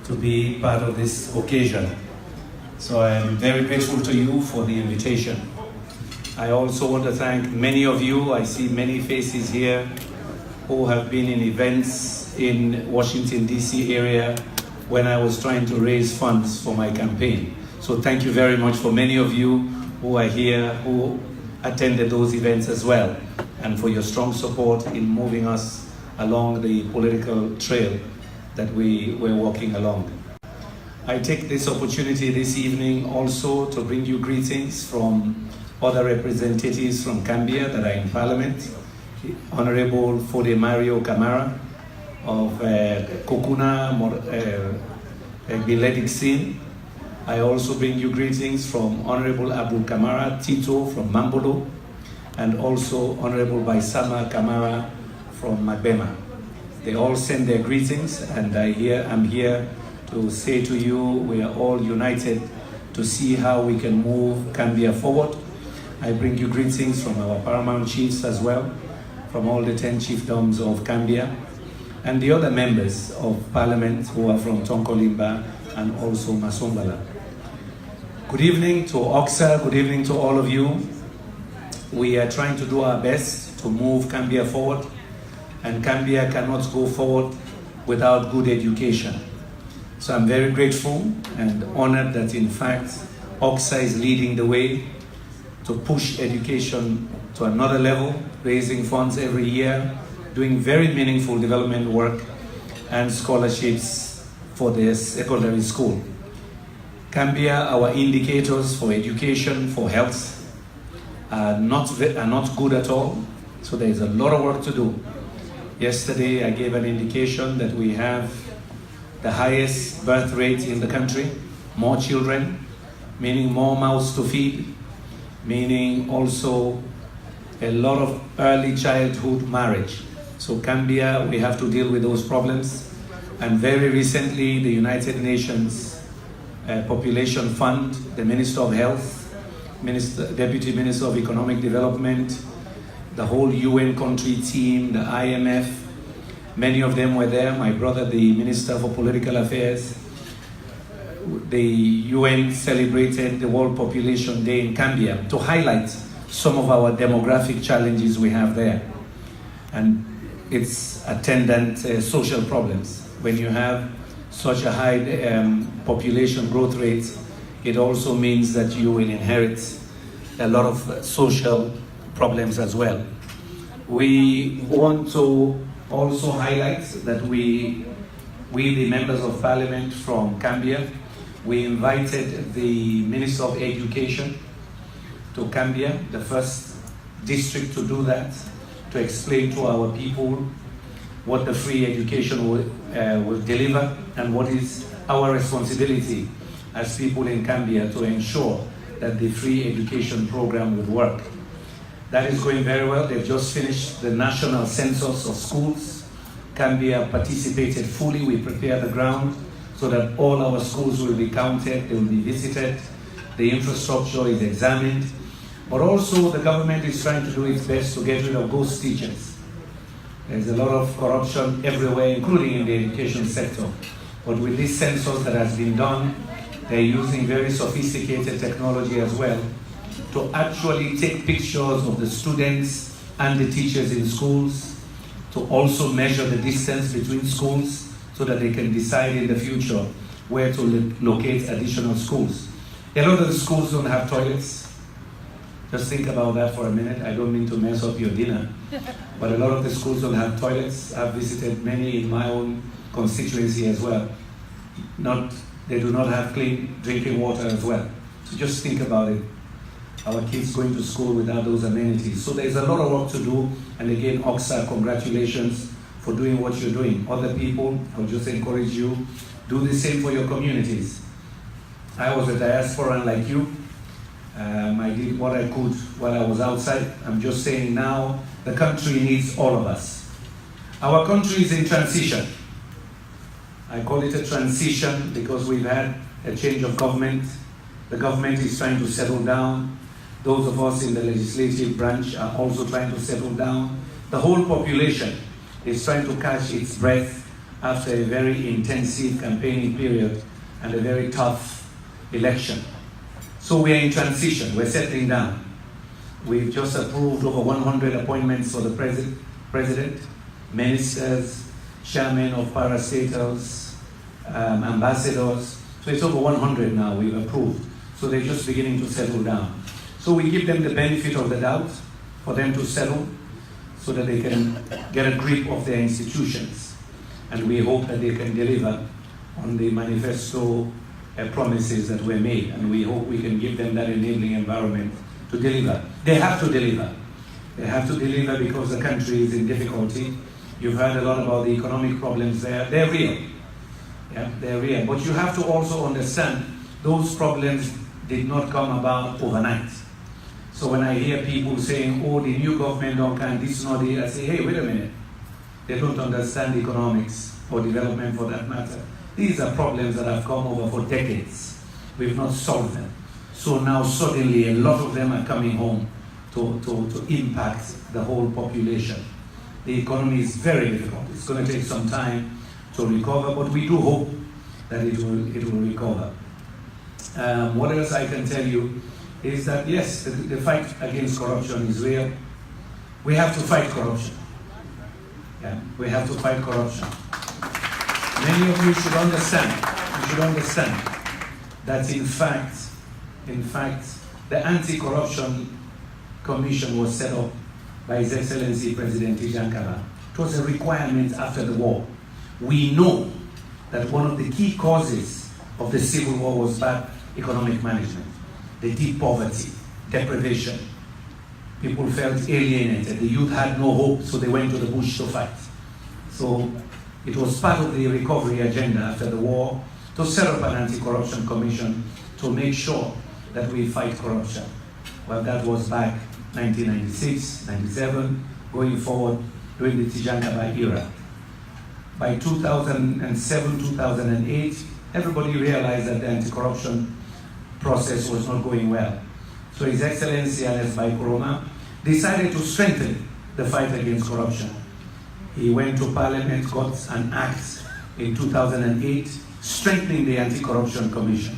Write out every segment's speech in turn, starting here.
to be part of this occasion. So I am very grateful to you for the invitation. I also want to thank many of you. I see many faces here who have been in events in Washington, D.C. area when I was trying to raise funds for my campaign. So thank you very much for many of you who are here, who attended those events as well, and for your strong support in moving us along the political trail that we were walking along. I take this opportunity this evening also to bring you greetings from other representatives from Gambia that are in Parliament. Honorable Fode Mario Camara of Kokuna Bilediksin. I also bring you greetings from Honorable Abdul Kamara Tito from Mambolo, and also Honorable Baisama Kamara from Magbema. They all send their greetings, and I'm here to say to you, we are all united to see how we can move Gambia forward. I bring you greetings from our paramount chiefs as well, from all the 10 chiefdoms of Gambia, and the other members of Parliament who are from Tonkolimba and also Masombala. Good evening to OKSA, good evening to all of you. We are trying to do our best to move Gambia forward, and Gambia cannot go forward without good education. So I'm very grateful and honored that in fact OKSA is leading the way to push education to another level, raising funds every year, doing very meaningful development work and scholarships for the secondary school. Gambia, our indicators for education, for health, are not good at all. So there is a lot of work to do. Yesterday, I gave an indication that we have the highest birth rate in the country, more children, meaning more mouths to feed, meaning also a lot of early childhood marriage. So Gambia, we have to deal with those problems. And very recently, the United Nations Population Fund, the Minister of Health, Deputy Minister of Economic Development, the whole UN country team, the IMF, many of them were there. My brother, the Minister for Political Affairs. The UN celebrated the World Population Day in Gambia to highlight some of our demographic challenges we have there, and its attendant social problems. When you have such a high population growth rate, it also means that you will inherit a lot of social problems as well. We want to also highlight that we the members of Parliament from Gambia, we invited the Minister of Education to Gambia, the first district to do that, to explain to our people what the free education will deliver and what is our responsibility as people in Gambia to ensure that the free education program would work. That is going very well. They've just finished the national census of schools. Gambia participated fully. We prepared the ground so that all our schools will be counted, they will be visited, the infrastructure is examined. But also the government is trying to do its best to get rid of ghost teachers. There's a lot of corruption everywhere, including in the education sector. But with this census that has been done, they're using very sophisticated technology as well to actually take pictures of the students and the teachers in schools, to also measure the distance between schools so that they can decide in the future where to locate additional schools. A lot of the schools don't have toilets. Just think about that for a minute. I don't mean to mess up your dinner, but a lot of the schools don't have toilets. I've visited many in my own constituency as well. They do not have clean drinking water as well. So just think about it. Our kids going to school without those amenities. So there's a lot of work to do. And again, OKSA, congratulations for doing what you're doing. Other people, I'll just encourage you, do the same for your communities. I was a diasporan like you. I did what I could while I was outside. I'm just saying now, the country needs all of us. Our country is in transition. I call it a transition because we've had a change of government. The government is trying to settle down. Those of us in the legislative branch are also trying to settle down. The whole population is trying to catch its breath after a very intensive campaigning period and a very tough election. So we are in transition, we're settling down. We've just approved over 100 appointments for the president, ministers, chairmen of parastatals, ambassadors. So it's over 100 now we've approved. So they're just beginning to settle down. So we give them the benefit of the doubt for them to settle so that they can get a grip of their institutions. And we hope that they can deliver on the manifesto promises that were made. And we hope we can give them that enabling environment to deliver. They have to deliver. They have to deliver because the country is in difficulty. You've heard a lot about the economic problems there. They're real. Yeah, they're real. But you have to also understand those problems did not come about overnight. So when I hear people saying, oh, the new government don't can this nor that, I say, hey, wait a minute. They don't understand economics or development for that matter. These are problems that have come over for decades. We've not solved them. So now suddenly a lot of them are coming home to impact the whole population. The economy is very difficult. It's going to take some time to recover, but we do hope that it will recover. What else I can tell you is that yes, the fight against corruption is real. We have to fight corruption. Yeah, we have to fight corruption. Many of you should understand that in fact, the Anti-Corruption Commission was set up by His Excellency President Yumkella. It was a requirement after the war. We know that one of the key causes of the Civil War was bad economic management, the deep poverty, deprivation. People felt alienated. The youth had no hope, so they went to the bush to fight. So it was part of the recovery agenda after the war to set up an anti-corruption commission to make sure that we fight corruption. Well, that was back 1996, 97, going forward during the Tijankaba era. By 2007, 2008, everybody realized that the anti-corruption process was not going well. So His Excellency Alex Baikoroma decided to strengthen the fight against corruption. He went to Parliament, got an act in 2008, strengthening the Anti-Corruption Commission,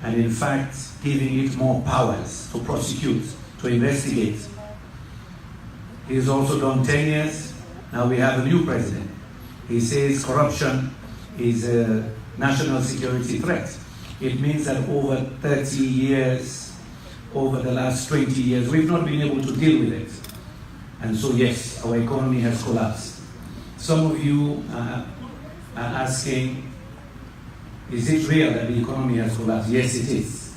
and in fact, giving it more powers to prosecute, to investigate. He's also done 10 years. Now we have a new president. He says corruption is a national security threat. It means that over 30 years, over the last 20 years, we've not been able to deal with it. And so yes, our economy has collapsed. Some of you are asking, is it real that the economy has collapsed? Yes, it is.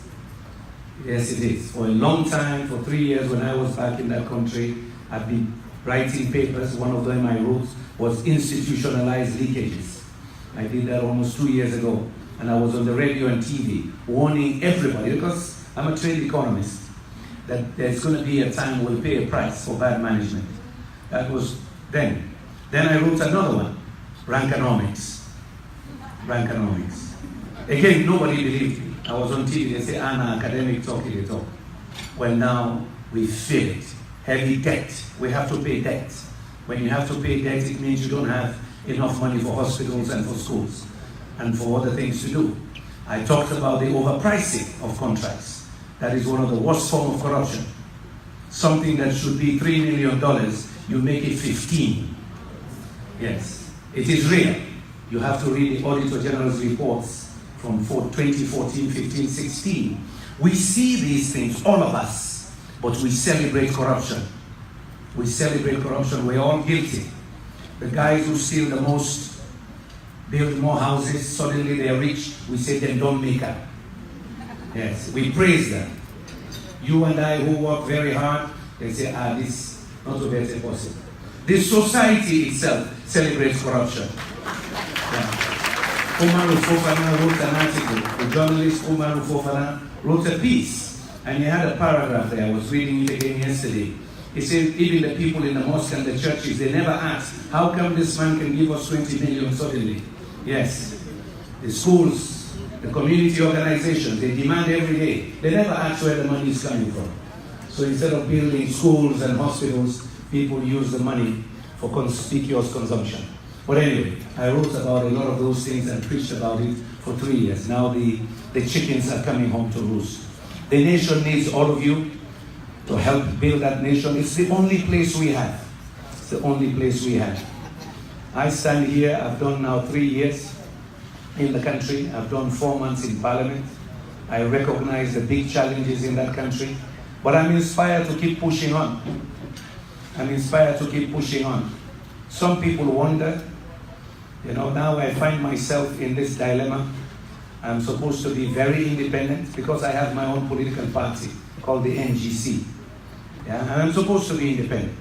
Yes, it is. For a long time, for 3 years when I was back in that country, I've been writing papers. One of them I wrote was institutionalized leakages. I did that almost 2 years ago. And I was on the radio and TV warning everybody, because I'm a trained economist, that there's going to be a time we'll pay a price for bad management. That was then. Then I wrote another one, Rankonomics. Rankonomics. Again, nobody believed me. I was on TV, they say, Anna, academic talk, they talk. Well, now we feel it. Heavy debt. We have to pay debt. When you have to pay debt, it means you don't have enough money for hospitals and for schools and for other things to do. I talked about the overpricing of contracts. That is one of the worst forms of corruption. Something that should be $3 million, you make it 15. Yes, it is real. You have to read the Auditor General's reports from 2014, 15, 16. We see these things, all of us, but we celebrate corruption. We celebrate corruption, we're all guilty. The guys who steal the most, build more houses, suddenly they're rich, we say them don't make up. Yes, we praise them. You and I who work very hard, they say, this not to be possible. The society itself celebrates corruption. Yeah. Umaru Fofana wrote an article. The journalist Umaru Fofana wrote a piece, and he had a paragraph there. I was reading it again yesterday. He said, even the people in the mosque and the churches, they never ask, how come this man can give us 20 million suddenly? Yes. The schools, the community organizations, they demand every day. They never ask where the money is coming from. So instead of building schools and hospitals, people use the money for conspicuous consumption. But anyway, I wrote about a lot of those things and preached about it for 3 years. Now the chickens are coming home to roost. The nation needs all of you to help build that nation. It's the only place we have. It's the only place we have. I stand here, I've done now 3 years in the country. I've done 4 months in Parliament. I recognize the big challenges in that country. But I'm inspired to keep pushing on. I'm inspired to keep pushing on. Some people wonder, now I find myself in this dilemma. I'm supposed to be very independent because I have my own political party called the NGC. Yeah? And I'm supposed to be independent.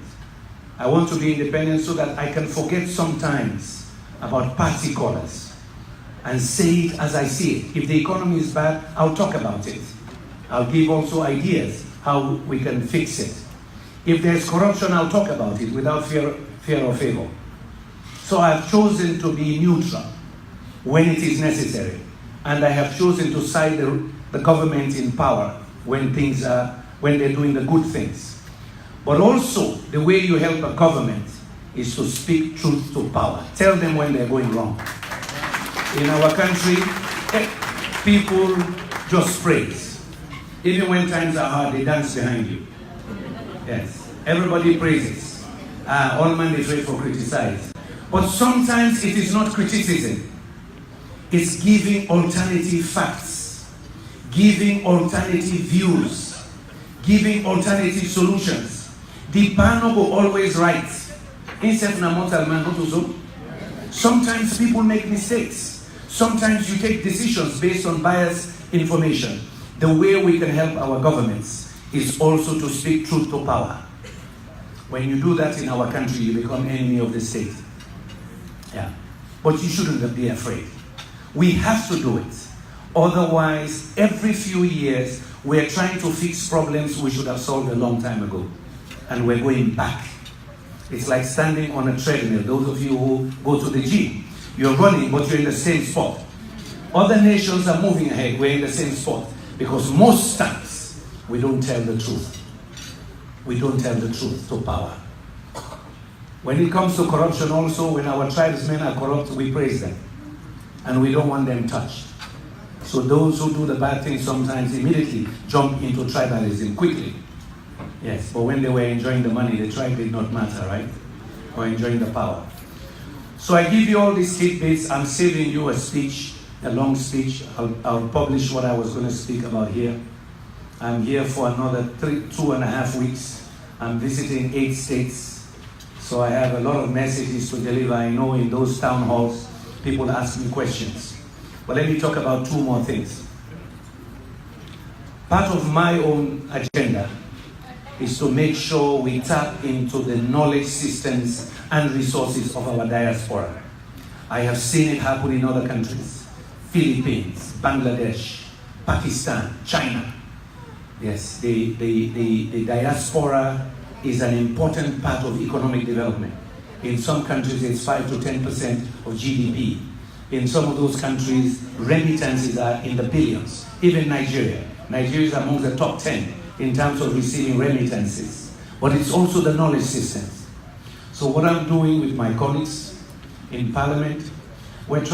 I want to be independent so that I can forget sometimes about party colors and say it as I see it. If the economy is bad, I'll talk about it. I'll give also ideas how we can fix it. If there's corruption, I'll talk about it without fear or favor. So I've chosen to be neutral when it is necessary. And I have chosen to side the government in power when they're doing the good things. But also, the way you help a government is to speak truth to power. Tell them when they're going wrong. In our country, people just praise. Even when times are hard, they dance behind you. Yes, everybody praises. All man is ready for criticize. But sometimes it is not criticism. It's giving alternative facts, giving alternative views, giving alternative solutions. The Panogo always right. Sometimes people make mistakes. Sometimes you take decisions based on biased information. The way we can help our governments is also to speak truth to power. When you do that in our country, you become enemy of the state. Yeah. But you shouldn't be afraid. We have to do it. Otherwise, every few years, we're trying to fix problems we should have solved a long time ago. And we're going back. It's like standing on a treadmill. Those of you who go to the gym, you're running, but you're in the same spot. Other nations are moving ahead. We're in the same spot. Because most times, we don't tell the truth. We don't tell the truth to power. When it comes to corruption also, when our tribesmen are corrupt, we praise them. And we don't want them touched. So those who do the bad things sometimes immediately jump into tribalism quickly. Yes, but when they were enjoying the money, the tribe did not matter, right? Or enjoying the power. So I give you all these tidbits. I'm saving you a speech, a long speech. I'll publish what I was going to speak about here. I'm here for another 2.5 weeks. I'm visiting 8 states. So I have a lot of messages to deliver. I know in those town halls, people ask me questions. But let me talk about 2 more things. Part of my own agenda is to make sure we tap into the knowledge systems and resources of our diaspora. I have seen it happen in other countries. Philippines, Bangladesh, Pakistan, China. Yes, the diaspora is an important part of economic development. In some countries, it's 5 to 10% of GDP. In some of those countries, remittances are in the billions. Even Nigeria. Nigeria is among the top 10 in terms of receiving remittances. But it's also the knowledge systems. So what I'm doing with my colleagues in Parliament, we've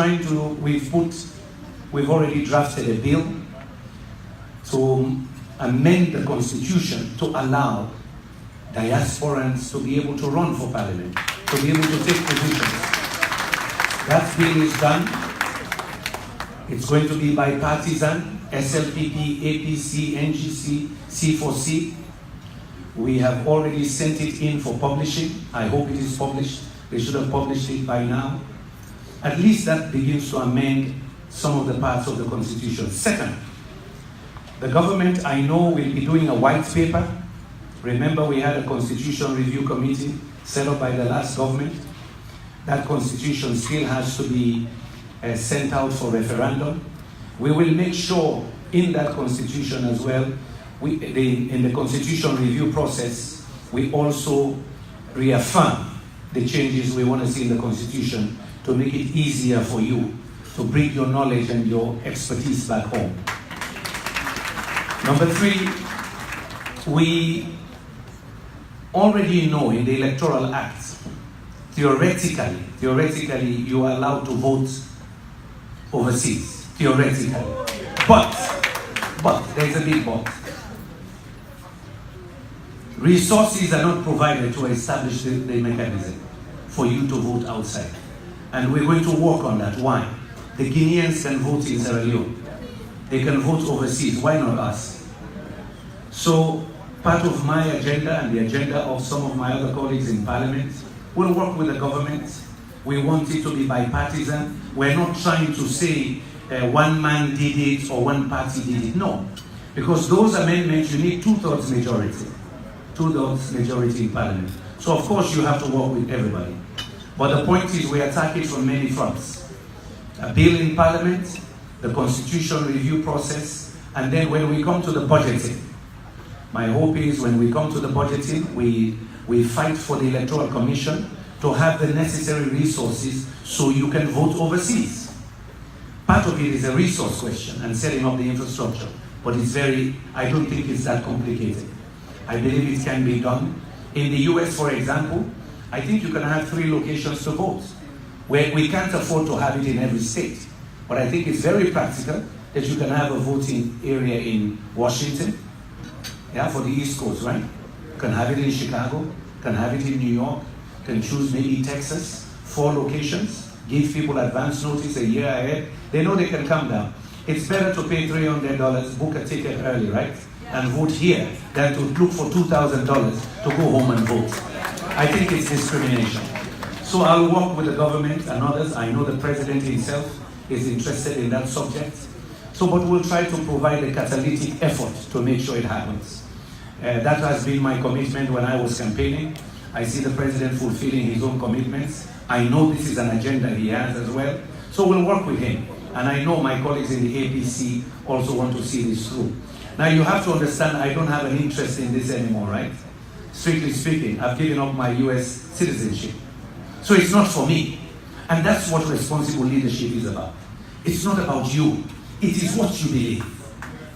already drafted a bill to amend the Constitution to allow diasporans to be able to run for Parliament, to be able to take positions. That bill is done. It's going to be bipartisan, SLPP, APC, NGC, C4C. We have already sent it in for publishing. I hope it is published. They should have published it by now. At least that begins to amend some of the parts of the Constitution. Second, the government, I know, will be doing a white paper. Remember, we had a Constitution Review Committee set up by the last government. That Constitution still has to be sent out for referendum. We will make sure in that Constitution as well, in the Constitution Review process, we also reaffirm the changes we want to see in the Constitution to make it easier for you to bring your knowledge and your expertise back home. Number 3, we already know in the Electoral Act theoretically, you are allowed to vote overseas, theoretically. But, there's a big but. Resources are not provided to establish the mechanism for you to vote outside. And we're going to work on that. Why? The Guineans can vote in Sierra Leone. They can vote overseas. Why not us? So, part of my agenda and the agenda of some of my other colleagues in Parliament, we'll work with the government. We want it to be bipartisan. We're not trying to say one man did it or one party did it. No. Because those amendments, you need 2/3 majority. 2/3 majority in Parliament. So of course you have to work with everybody. But the point is we attack it from many fronts. A bill in Parliament, the constitution review process, and then when we come to the budgeting. My hope is when we come to the budgeting, we fight for the Electoral Commission to have the necessary resources so you can vote overseas. Part of it is a resource question and setting up the infrastructure, but I don't think it's that complicated. I believe it can be done. In the US, for example, I think you can have 3 locations to vote. We can't afford to have it in every state, but I think it's very practical that you can have a voting area in Washington, for the East Coast, right? You can have it in Chicago, can have it in New York, can choose maybe Texas, 4 locations, give people advance notice a year ahead. They know they can come down. It's better to pay $300, book a ticket early, right? And vote here than to look for $2,000 to go home and vote. I think it's discrimination. So I'll work with the government and others. I know the president himself is interested in that subject. So, but we'll try to provide a catalytic effort to make sure it happens. That has been my commitment when I was campaigning. I see the president fulfilling his own commitments. I know this is an agenda he has as well. So we'll work with him. And I know my colleagues in the APC also want to see this through. Now you have to understand I don't have an interest in this anymore, right? Strictly speaking, I've given up my US citizenship. So it's not for me. And that's what responsible leadership is about. It's not about you. It is what you believe.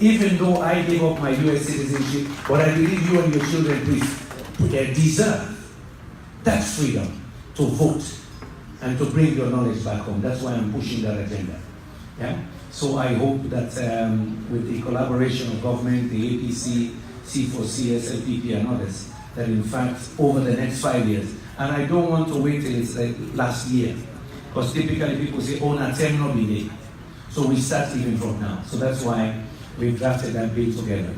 Even though I gave up my US citizenship, but I believe you and your children deserve that freedom to vote and to bring your knowledge back home. That's why I'm pushing that agenda. Yeah? So I hope that with the collaboration of government, the APC, C4C, SLPP and others, that in fact over the next 5 years, and I don't want to wait till it's like last year, because typically people say, oh, na term no be there. So we start even from now. So that's why we've drafted that bill together.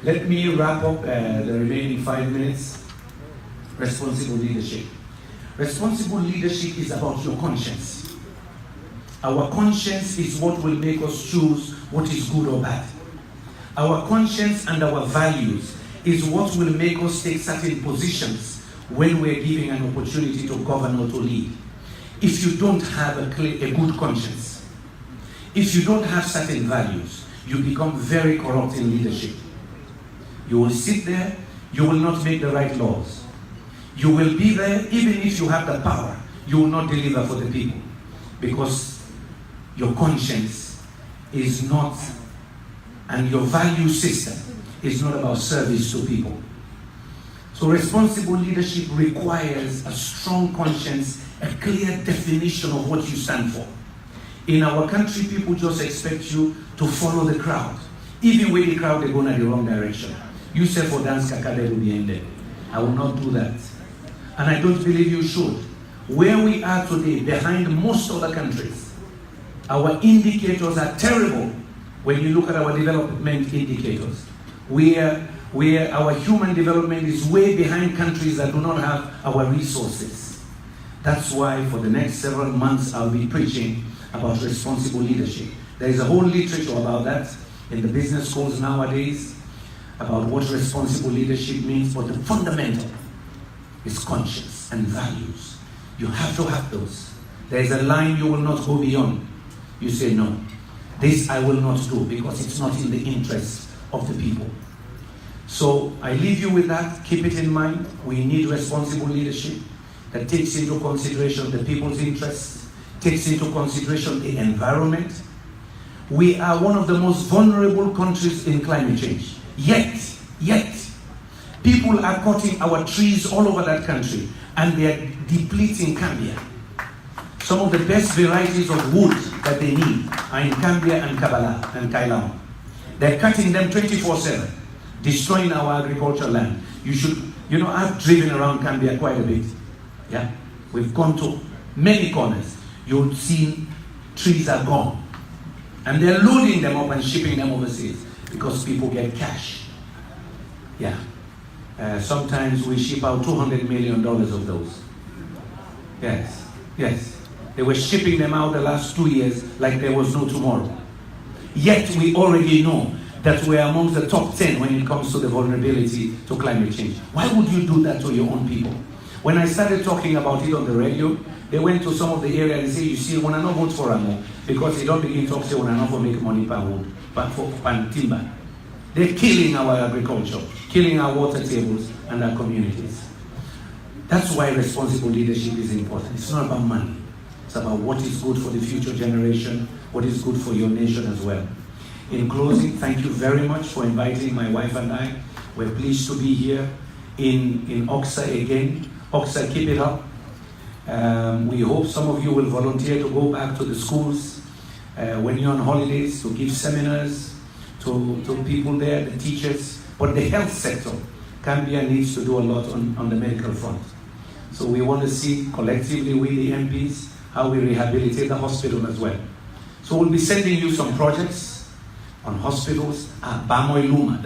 Let me wrap up the remaining 5 minutes. Responsible leadership. Responsible leadership is about your conscience. Our conscience is what will make us choose what is good or bad. Our conscience and our values is what will make us take certain positions when we're giving an opportunity to govern or to lead. If you don't have a good conscience, if you don't have certain values, you become very corrupt in leadership. You will sit there, you will not make the right laws. You will be there, even if you have the power, you will not deliver for the people. Because your conscience is not, and your value system is not about service to people. So responsible leadership requires a strong conscience, a clear definition of what you stand for. In our country, people just expect you to follow the crowd. Even when the crowd, they go in the wrong direction. You say for dance, kakade will be ended. I will not do that. And I don't believe you should. Where we are today, behind most other countries, our indicators are terrible when you look at our development indicators. Where our human development is way behind countries that do not have our resources. That's why for the next several months I'll be preaching about responsible leadership. There is a whole literature about that in the business schools nowadays, about what responsible leadership means, but the fundamental is conscience and values. You have to have those. There is a line you will not go beyond. You say, no, this I will not do because it's not in the interest of the people. So I leave you with that. Keep it in mind. We need responsible leadership that takes into consideration the people's interests, takes into consideration the environment. We are one of the most vulnerable countries in climate change. Yet, people are cutting our trees all over that country. and they are depleting Kandeh. Some of the best varieties of wood that they need are in Kandeh and Kabbalah and Kailam. They're cutting them 24/7, destroying our agricultural land. I've driven around Kandeh quite a bit. Yeah, we've gone to many corners. You'll see trees are gone. And they're loading them up and shipping them overseas because people get cash. Yeah. Sometimes we ship out $200 million of those. Yes. They were shipping them out the last 2 years like there was no tomorrow. Yet we already know that we're among the top 10 when it comes to the vulnerability to climate change. Why would you do that to your own people? When I started talking about it on the radio, they went to some of the area and say, you see, when I not vote for Amo, because they don't begin to say when I not for make money per wood, but for timber. They're killing our agriculture, killing our water tables and our communities. That's why responsible leadership is important. It's not about money. It's about what is good for the future generation, what is good for your nation as well. In closing, thank you very much for inviting my wife and I. We're pleased to be here in OKSA again. OKSA, keep it up. We hope some of you will volunteer to go back to the schools when you're on holidays, to give seminars to people there, the teachers. But the health sector, Kandeh needs to do a lot on the medical front. So we want to see collectively with the MPs how we rehabilitate the hospital as well. So we'll be sending you some projects on hospitals at Bamoy Luma.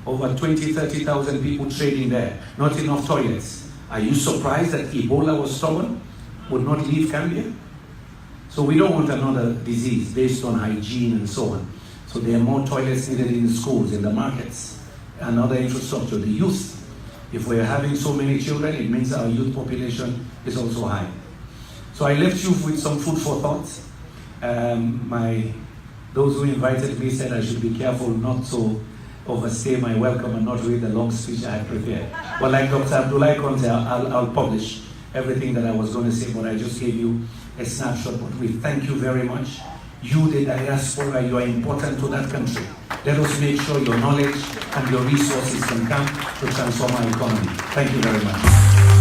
Over 30,000 people trading there, not enough toilets. Are you surprised that Ebola was stubborn, would not leave Kandeh? So we don't want another disease based on hygiene and so on. So there are more toilets needed in the schools, in the markets, and other infrastructure. The youth, if we're having so many children, it means our youth population is also high. So I left you with some food for thought. Those who invited me said I should be careful not to overstay my welcome and not read the long speech I had prepared. But like Dr. Abdullah Conte, I'll publish everything that I was going to say, but I just gave you a snapshot. But we thank you very much. You, the diaspora, you are important to that country. Let us make sure your knowledge and your resources can come to transform our economy. Thank you very much.